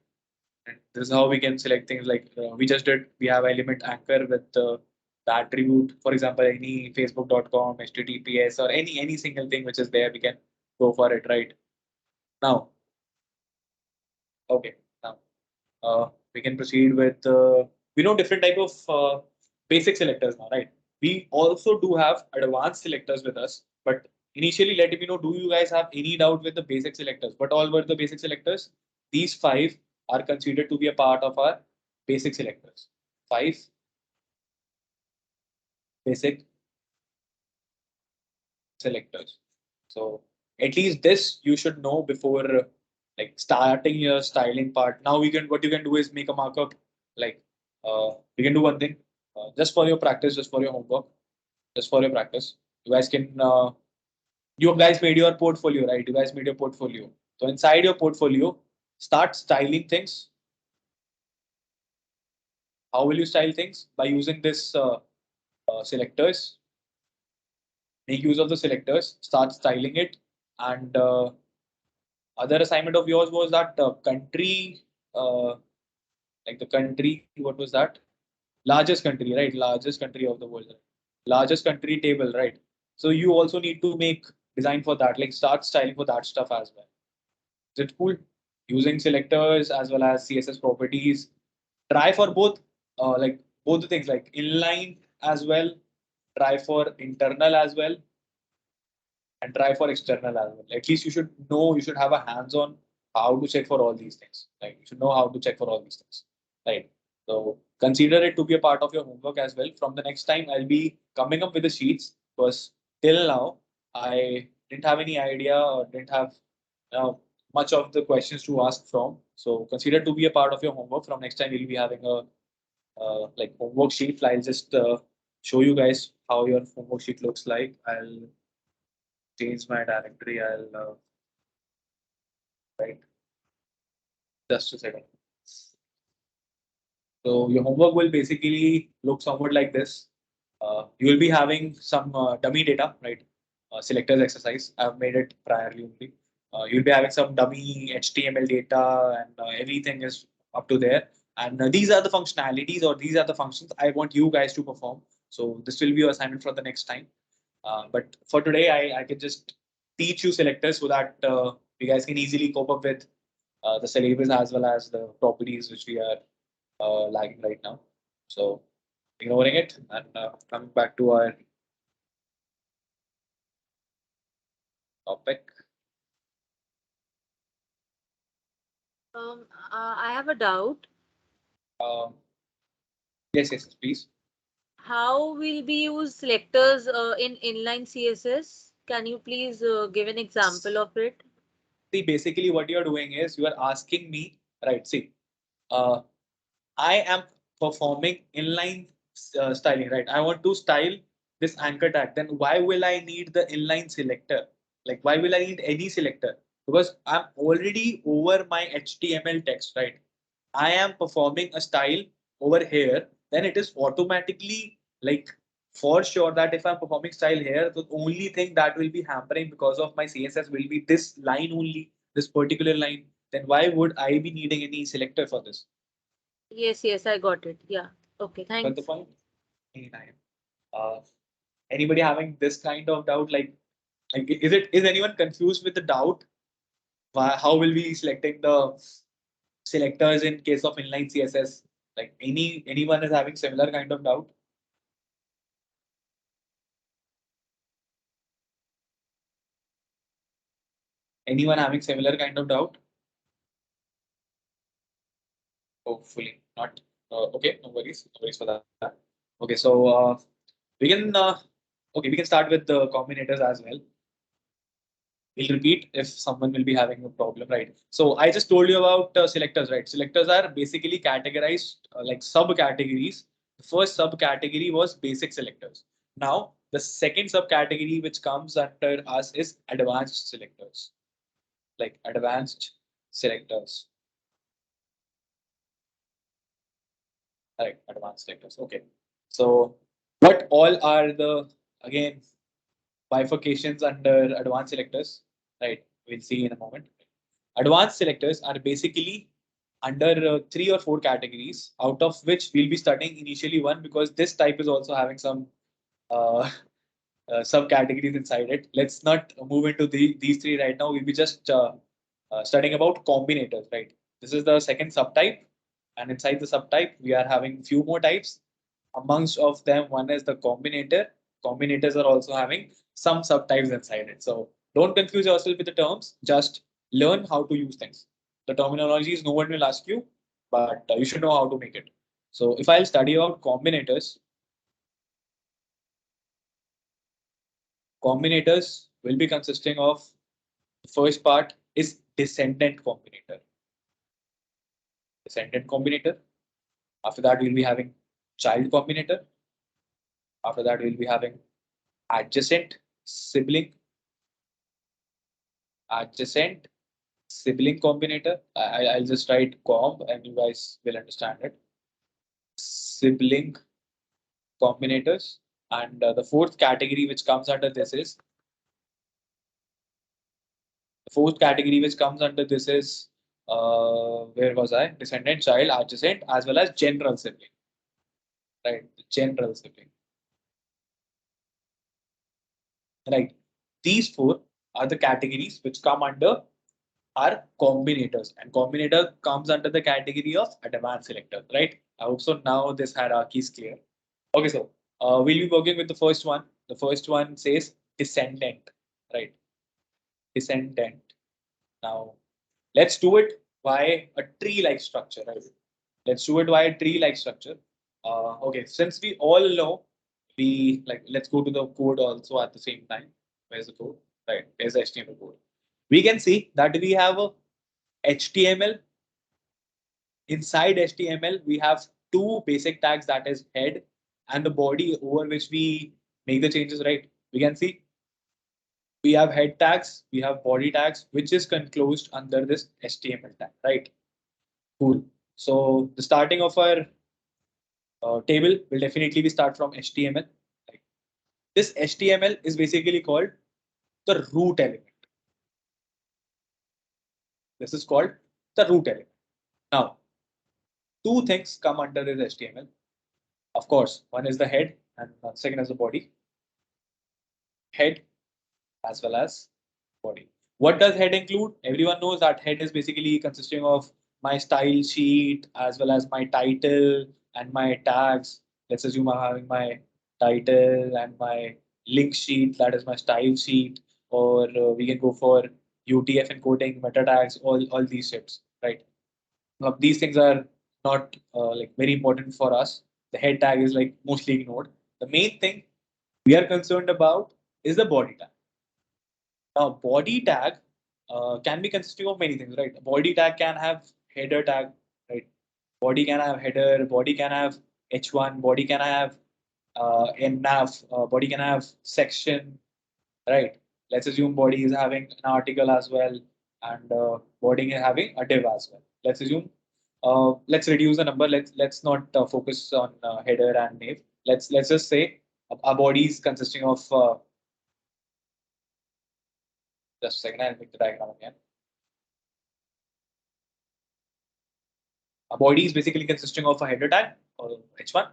And this is how we can select things like we just did. We have element anchor with the attribute, for example, any facebook.com, HTTPS, or any single thing which is there, we can go for it right now. Okay, now we can proceed with we know different type of basic selectors now, right? We also do have advanced selectors with us, but initially let me know, do you guys have any doubt with the basic selectors? What all were the basic selectors? These 5 are considered to be a part of our basic selectors. 5 basic selectors. So at least this you should know before like starting your styling part. Now what you can do is make a markup. Like we can do one thing just for your practice, just for your homework, just for your practice. You guys can You guys made your portfolio, right? You guys made your portfolio. So inside your portfolio, start styling things. How will you style things? By using this selectors. Make use of the selectors, start styling it. And other assignment of yours was that country, like the country, what was that? Largest country, right? Largest country of the world, right? Largest country table, right? So you also need to make design for that, like start styling for that stuff as well. Is it cool? Using selectors as well as CSS properties. Try for both, like both the things, like inline as well. Try for internal as well, and try for external as well. At least you should know, you should have a hands-on how to check for all these things. Like you should know how to check for all these things, right? So consider it to be a part of your homework as well. From the next time, I'll be coming up with the sheets because till now I didn't have any idea or didn't have much of the questions to ask from. So consider to be a part of your homework. From next time, we'll be having a like homework sheet. I'll just show you guys how your homework sheet looks like. I'll change my directory. I'll write just a second. So your homework will basically look somewhat like this. You will be having some dummy data, right? Selectors exercise. I've made it priorly only. You'll be having some dummy HTML data and everything is up to there. And these are the functionalities or these are the functions I want you guys to perform. So this will be your assignment for the next time. But for today, I can just teach you selectors so that you guys can easily cope up with the syllabus as well as the properties which we are lagging right now. So ignoring it and coming back to our topic. I have a doubt. Um, yes, please. How will we use selectors in inline CSS? Can you please give an example of it? See, basically what you're doing is you are asking me, right? See, uh, I am performing inline styling, right? I want to style this anchor tag. Then why will I need the inline selector? Like, why will I need any selector? Because I'm already over my HTML text, right? I am performing a style over here. Then it is automatically like for sure that if I'm performing style here, the only thing that will be hampering because of my CSS will be this line only, this particular line. Then why would I be needing any selector for this? Yes, I got it. Yeah. Okay, Got the thanks. point? Anytime. Uh, anybody having this kind of doubt? Like is anyone confused with the doubt? Why, how will we be selecting the selectors in case of inline CSS? Like anyone is having similar kind of doubt? Anyone having similar kind of doubt? Hopefully not. Okay, no worries for that. Okay, so we can okay, we can start with the combinators as well. We'll repeat if someone will be having a problem, right? So I just told you about selectors, right? Selectors are basically categorized like subcategories. The first subcategory was basic selectors. Now the second subcategory which comes under us is advanced selectors, like advanced selectors. Right, advanced selectors. Okay. So what all are the again bifurcations under advanced selectors? Right, we'll see in a moment. Advanced selectors are basically under three or four categories, out of which we'll be studying initially one because this type is also having some uh, subcategories inside it. Let's not move into these three right now. We'll be just studying about combinators, right? This is the second subtype, and inside the subtype, we are having few more types. Amongst of them, one is the combinator. Combinators are also having some subtypes inside it. So don't confuse yourself with the terms. Just learn how to use things. The terminologies no one will ask you, but you should know how to make it. So if I'll study about combinators, combinators will be consisting of the first part is descendant combinator. Descendant combinator. After that, we'll be having child combinator. After that, we'll be having adjacent sibling. adjacent, sibling combinator. I'll just write comb and you guys will understand it. Sibling combinators. And the fourth category which comes under this is where was I? Descendant, child, adjacent, as well as general sibling. Right, general sibling. Right. These four are the categories which come under are combinators, and combinator comes under the category of advanced selector, right? I hope so. Now this hierarchy is clear. Okay, so we'll be working with the first one. The first one says descendant, right? Descendant. Now let's do it by a tree-like structure, right? Let's do it by a tree-like structure. Okay, since we all know, let's go to the code also at the same time. Where's the code? Right, there's the HTML code. We can see that we have a HTML. Inside HTML, we have two basic tags, that is head and the body over which we make the changes, right? We can see we have head tags, we have body tags, which is enclosed under this HTML tag, right? Cool. So the starting of our table will definitely be start from HTML. Right? This HTML is basically called the root element. This is called the root element. Now, two things come under this HTML. Of course, one is the head and second is the body. Head as well as body. What does head include? Everyone knows that head is basically consisting of my style sheet as well as my title and my tags. Let's assume I'm having my title and my link sheet, that is my style sheet, or we can go for UTF encoding, meta tags, all these shits, right? Now, these things are not like very important for us. The head tag is like mostly ignored. The main thing we are concerned about is the body tag. Now, body tag can be consisting of many things, right? Body tag can have header tag, right? Body can have header, body can have h1, body can have nav, body can have section, right? Let's assume body is having an article as well, and body is having a div as well. Let's assume, let's reduce the number. Let's not focus on header and nav. Let's just say a body is consisting of just a second, I'll make the diagram again. A body is basically consisting of a header tag or h1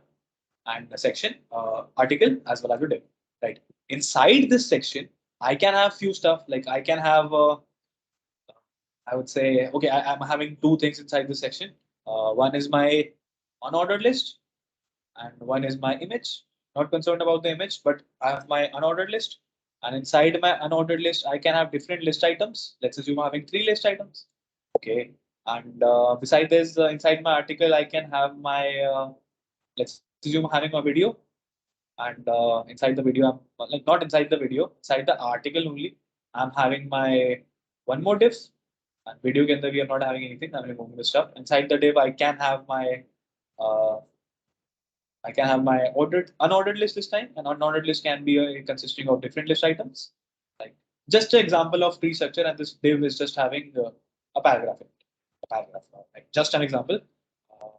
and a section, article as well as a div. Right. Inside this section, I can have few stuff like I can have I would say, okay, I'm having two things inside this section. One is my unordered list and one is my image. Not concerned about the image, but I have my unordered list. And inside my unordered list, I can have different list items. Let's assume I'm having 3 list items. Okay. And beside this, inside my article, I can have my, let's assume I'm having a video. And inside the video, I'm like not inside the video, inside the article only, I'm having my one more div. And video ke andar we are not having anything. I'm removing the stuff. Inside the div, uh, I can have my unordered list this time. An unordered list can be consisting of different list items. Like just an example of tree structure, and this div is just having a paragraph in it. A paragraph, like just an example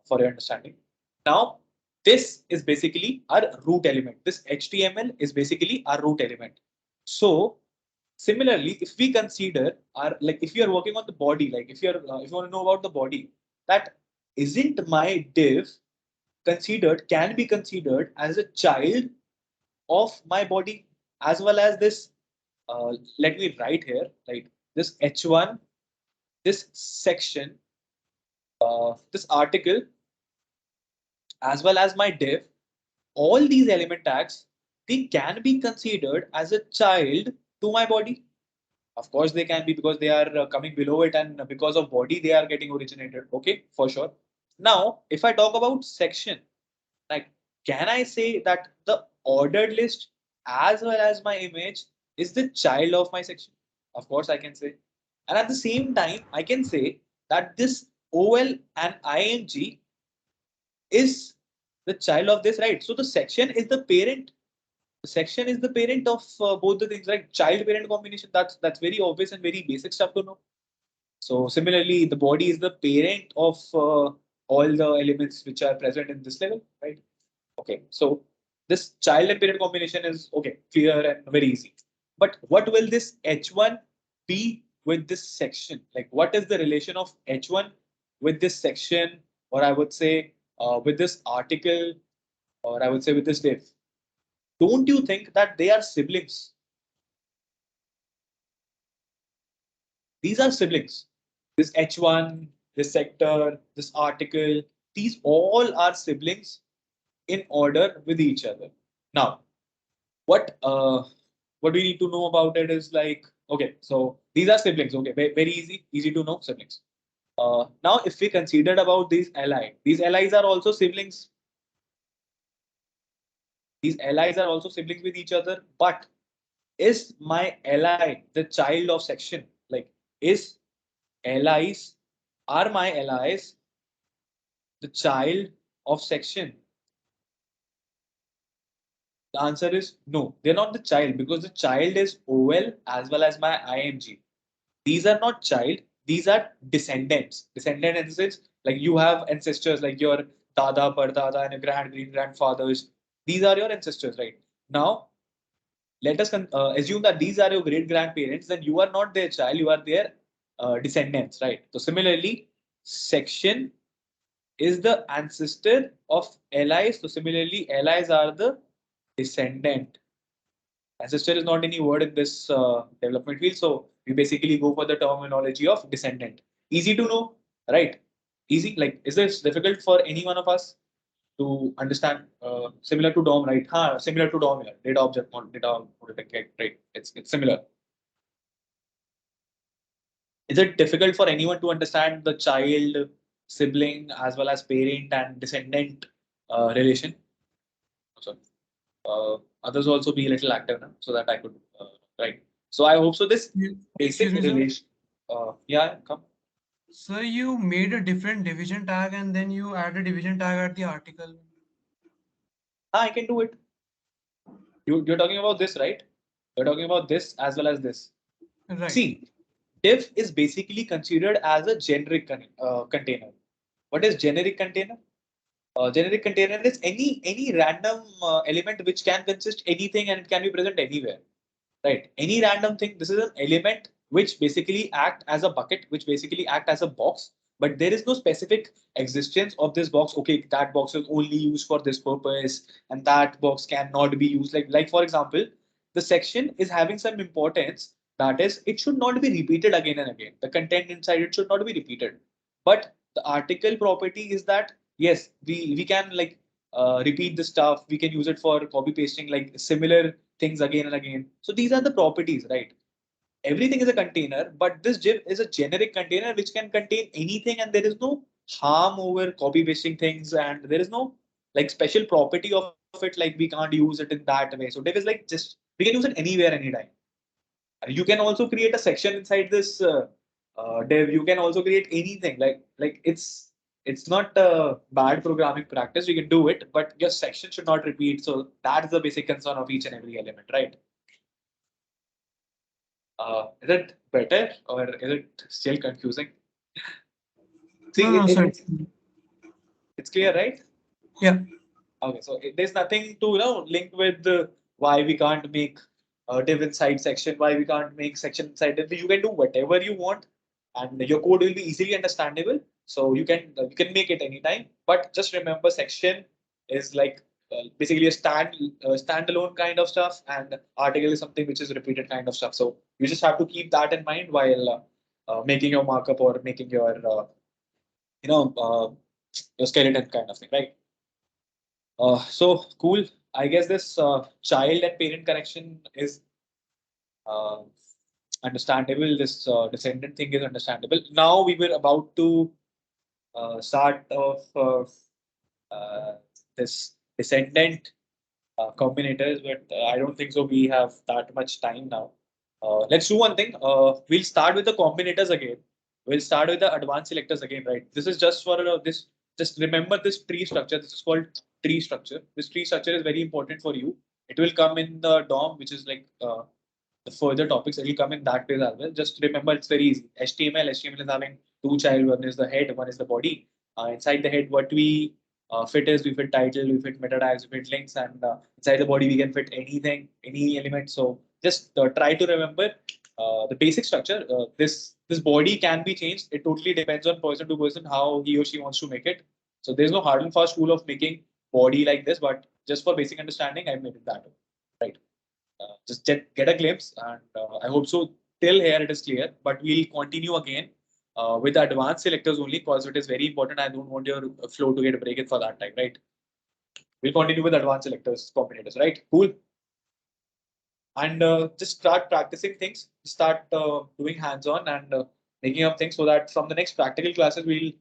for your understanding. Now, this is basically our root element. This HTML is basically our root element. So similarly, if we consider our like if you are working on the body, like if you want to know about the body, that isn't my div considered can be considered as a child of my body as well as this. Let me write here, right? This h1, this section, this article, as well as my div. All these element tags, they can be considered as a child to my body. Of course, they can be because they are coming below it, and because of body, they are getting originated. Okay, for sure. Now, if I talk about section, like, can I say that the ordered list as well as my image is the child of my section? Of course, I can say. And at the same time, I can say that this OL and ING is the child of this, right? So the section is the parent The section is the parent of both the things, right? Child-parent combination. That's very obvious and very basic stuff to know. So similarly, the body is the parent of all the elements which are present in this level, right? Okay, so this child and parent combination is okay, clear and very easy. But what will this H1 be with this section? Like, what is the relation of H1 with this section, or I would say with this article, or I would say with this div? Don't you think that they are siblings? These are siblings. This H1, this sector, this article, these all are siblings in order with each other. Now, what we need to know about it is like, okay, so these are siblings. Okay, very easy to know siblings. Now, if we considered about these allies are also siblings. These allies are also siblings with each other. But is my ally the child of section? Like, is allies are my allies the child of section? The answer is no, they're not the child because the child is OL as well as my IMG. These are not child, these are descendants. Descendant in the sense like you have ancestors like your dada, pardada, and your great grandfathers. These are your ancestors, right? Now, let us assume that these are your great grandparents, then you are not their child, you are their descendants, right? So, similarly, section is the ancestor of allies. So, similarly, allies are the descendant. Ancestor is not any word in this development field. So we basically go for the terminology of descendant. Easy to know, right? Easy. Like, is this difficult for any one of us to understand? Similar to DOM, right? Similar to DOM here. Data object, not data modified, right? It's similar. Is it difficult for anyone to understand the child, sibling, as well as parent and descendant relation? Sorry. Others also be a little active now so that I could right. So I hope so. This basic Excuse me, sir. relation. Yeah, come. So you made a different division tag and then you add a division tag at the article. I can do it. You're talking about this, right? You're talking about this as well as this. Right. See, div is basically considered as a generic container. What is generic container? Generic container is any random element which can consist anything and it can be present anywhere. Right? Any random thing. This is an element which basically act as a bucket, which basically act as a box. But there is no specific existence of this box. Okay, that box is only used for this purpose, and that box cannot be used. Like for example, the section is having some importance. That is, it should not be repeated again and again. The content inside it should not be repeated. But the article property is that yes, we can like repeat the stuff. We can use it for copy pasting like similar things again and again. So these are the properties, right? Everything is a container, but this div is a generic container which can contain anything, and there is no harm over copy pasting things, and there is no like special property of it, like we can't use it in that way. So div is like just we can use it anywhere, anytime. You can also create a section inside this div. You can also create anything. Like it's not a bad programming practice. You can do it, but your section should not repeat. So that's the basic concern of each and every element, right? Is it better or is it still confusing? See, No, sir. it's clear, right? Yeah. Okay, so there's nothing to link with why we can't make a div inside section, why we can't make section inside div. You can do whatever you want, and your code will be easily understandable. So you can make it anytime. But just remember, section is like basically a standalone kind of stuff, and article is something which is repeated kind of stuff. So you just have to keep that in mind while making your markup or making your your skeleton kind of thing, right? So cool. I guess this child and parent connection is uh, understandable. This descendant thing is understandable. Now we were about to start off this descendant combinators, but I don't think so. We have that much time now. Let's do one thing. We'll start with the combinators again. We'll start with the advanced selectors again, right? This is just for this. Just remember this tree structure. This is called tree structure. This tree structure is very important for you. It will come in the DOM, which is like the further topics. It will come in that place as well. Just remember, it's very easy. HTML is having two child. One is the head, one is the body. Inside the head, what we fit is we fit title, we fit meta tags, we fit links, and inside the body we can fit anything, any element. So just try to remember the basic structure. This body can be changed. It totally depends on person to person how he or she wants to make it. So there's no hard and fast rule of making body like this, but just for basic understanding, I made it that way. Right. Just get a glimpse, and I hope so. Till here it is clear, but we'll continue again with advanced selectors only because it is very important. I don't want your flow to get breaked for that time, right? We'll continue with advanced selectors, combinators, right? Cool. And just start practicing things, start doing hands-on and making up things so that from the next practical classes, we'll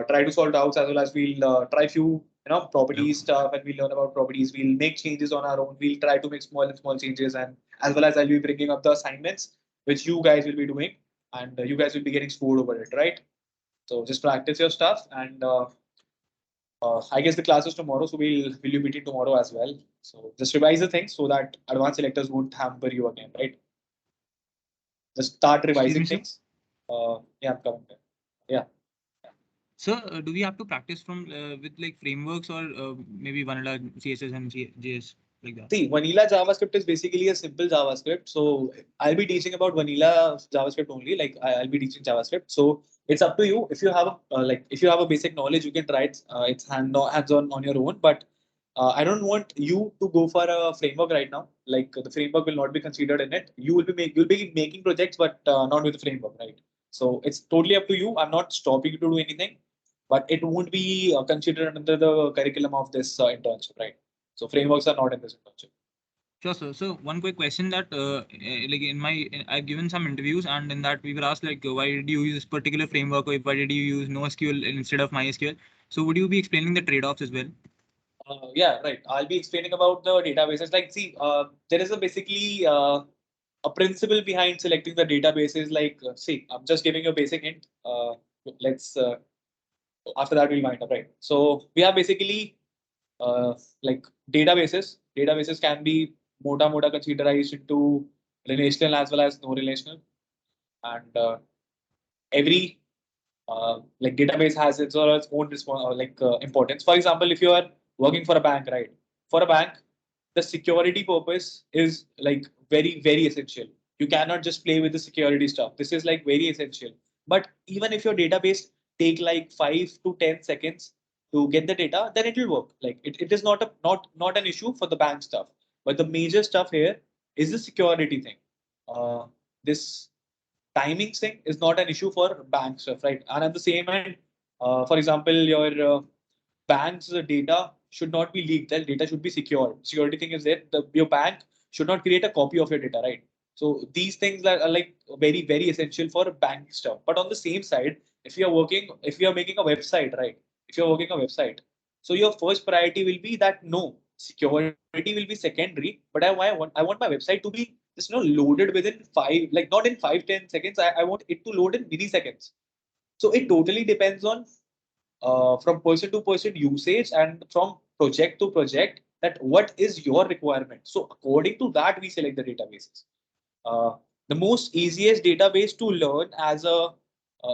try to solve doubts as well as we'll try few properties stuff, and we'll learn about properties. We'll make changes on our own. We'll try to make small and small changes, and as well as I'll be bringing up the assignments which you guys will be doing, and you guys will be getting scored over it, right? So just practice your stuff, and I guess the class is tomorrow, so will you meet it tomorrow as well? So just revise the things so that advanced selectors won't hamper you again, right? Just start revising Excuse me, things. Yeah, I'm coming there. Yeah. So, do we have to practice from with like frameworks or maybe vanilla CSS and JS like that? See, vanilla JavaScript is basically a simple JavaScript. So I'll be teaching about vanilla JavaScript only. Like I'll be teaching JavaScript. So it's up to you. If you have if you have a basic knowledge, you can try it. It's hands-on on your own. But I don't want you to go for a framework right now. Like the framework will not be considered in it. You'll be making projects, but not with the framework, right? So it's totally up to you. I'm not stopping you to do anything, but it won't be considered under the curriculum of this internship, right? So frameworks are not in this internship. Sure, sir. So one quick question that like I've given some interviews, and in that we were asked like why did you use this particular framework, or why did you use NoSQL instead of MySQL? So would you be explaining the trade-offs as well? Yeah, right. I'll be explaining about the databases. Like, see, there is basically a principle behind selecting the databases. Like, see, I'm just giving you a basic hint. Let's after that we'll wind up, right? So we have basically like databases. Databases can be moda considerized into relational as well as no relational, and every like database has its or its own importance. For example, if you are working for a bank, right? For a bank, the security purpose is like very essential. You cannot just play with the security stuff. This is like very essential. But even if your database take like 5 to 10 seconds to get the data, then it will work. Like it is not an issue for the bank stuff. But the major stuff here is the security thing. This timing thing is not an issue for bank stuff, right? And at the same end, for example, your bank's data should not be leaked. That data should be secure. Security thing is there. Your bank should not create a copy of your data, right? So these things are like very essential for bank stuff. But on the same side, if you are making a website, right? If you're working a website, so your first priority will be that no, security will be secondary, but I want my website to be just loaded within like not in 5-10 seconds. I want it to load in milliseconds. So it totally depends on from person to person usage and from project to project that what is your requirement. So according to that, we select the databases. The most easiest database to learn as a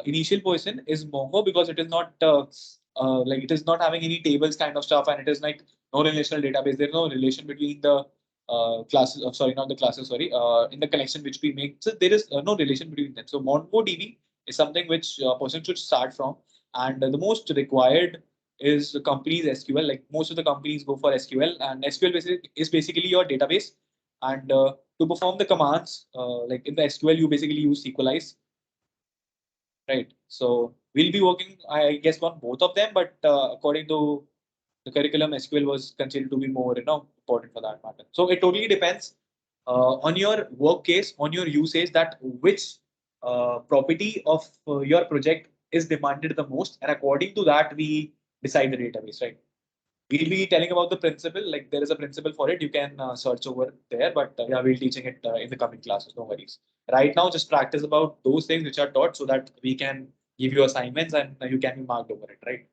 initial person is Mongo because it is not like it is not having any tables kind of stuff, and it is like no relational database. There is no relation between the classes. Sorry, not the classes. Sorry, in the collection which we make. So there is no relation between them. So MongoDB is something which a person should start from, and the most required is the company's SQL. Like most of the companies go for SQL, and SQL is basically your database. And to perform the commands, like in the SQL, you basically use SQLize, right? So we'll be working, I guess, on both of them, but according to the curriculum, SQL was considered to be more, important for that matter. So it totally depends on your work case, on your usage, that which property of your project is demanded the most, and according to that, we decide the database, right? We'll be telling about the principle, like there is a principle for it. You can search over there, but yeah, we'll be teaching it in the coming classes. No worries. Right now, just practice about those things which are taught so that we can give you assignments and you can be marked over it, right?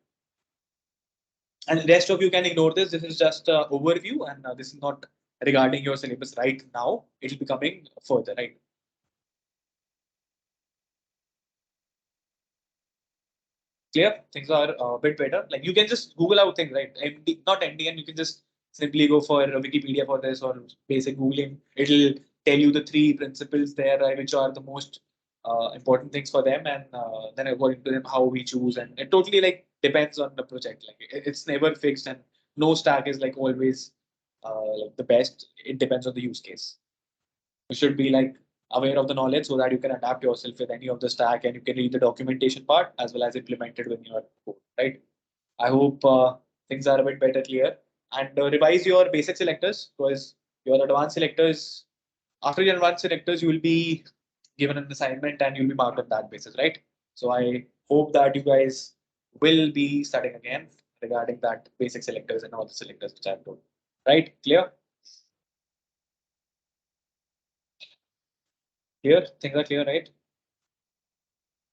And the rest of you can ignore this. This is just overview, and this is not regarding your syllabus right now. It'll be coming further, right? Clear? Things are a bit better. Like you can just Google out things, right? Not MDN, you can just simply go for Wikipedia for this or basic Googling. It'll tell you the three principles there, right, which are the most important things for them, and then according to them, how we choose. And it totally like depends on the project. Like it's never fixed, and no stack is like always like the best. It depends on the use case. You should be like aware of the knowledge so that you can adapt yourself with any of the stack and you can read the documentation part as well as implement it with your code, right? I hope things are a bit better clear, and revise your basic selectors because your advanced selectors, after your advanced selectors, you will be given an assignment and you'll be marked on that basis, right? So I hope that you guys will be studying again regarding that basic selectors and all the selectors which I've told. Right? Clear? Clear? Things are clear, right?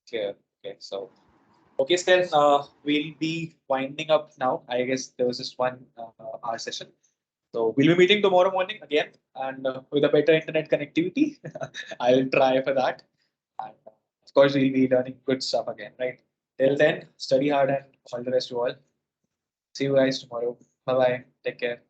Clear. Okay, so okay, so then we'll be winding up now. I guess there was just one hour session. So we'll be meeting tomorrow morning again and with a better internet connectivity. I'll try for that. And of course, we'll be learning good stuff again, right? Till then, study hard and all the rest to all. See you guys tomorrow. Bye bye. Take care.